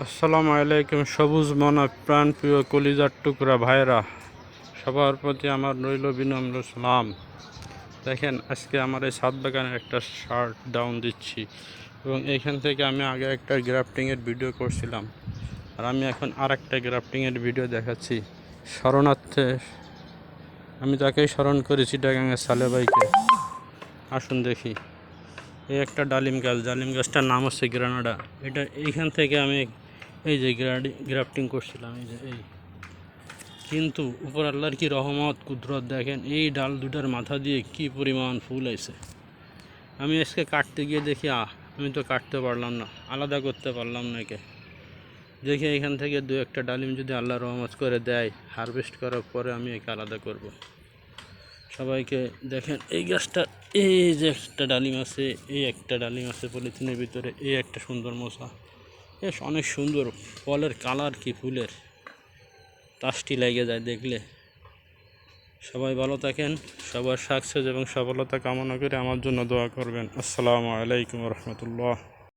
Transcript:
আসসালামু আলাইকুম সবুজ মনা প্রাণপ্রিয় কলিজার টুকরা ভাইরা, সবার প্রতি আমার রইল বিনম্র সালাম। দেখেন, আজকে আমার এই ছাদ বাগানের একটা শার্ট ডাউন দিচ্ছি এবং এইখান থেকে আমি আগে একটা গ্রাফটিংয়ের ভিডিও করছিলাম, আর আমি এখন আর একটা গ্রাফটিংয়ের ভিডিও দেখাচ্ছি। শরণার্থে আমি তাকেই স্মরণ করেছি, ডাঙ্গাঙ্গা সালে ভাইকে। আসুন দেখি, এই একটা ডালিম গাছটার নাম হচ্ছে গ্রানাডা। এটা এইখান থেকে আমি এই যে গ্রাফটিং করছিলাম, এই কিন্তু উপর আল্লাহর কি রহমত কুদরত, দেখেন এই ডাল দুটার মাথা দিয়ে কি পরিমাণ ফুল আছে। আমি আজকে কাটতে গিয়ে দেখি আমি তো কাটতে পারলাম না, আলাদা করতে পারলাম না। দেখি এখান থেকে দু একটা ডালিম যদি আল্লাহ রহমত করে দেয়, হারভেস্ট করার পরে আমি একে আলাদা করব। সবাইকে দেখেন, এই গাছটা এই যে একটা ডালিম আছে, এই একটা ডালিম আছে পলিথিনের ভিতরে, এই একটা সুন্দর মোচা, বেশ অনেক সুন্দর ফলের কালার কি ফুলের, টাস্টি লেগে যায় দেখলে। সবাই ভালো থাকেন, সবার সাকসেস এবং সফলতা কামনা করে আমার জন্য দোয়া করবেন। আসসালামু আলাইকুম রহমতুল্লাহ।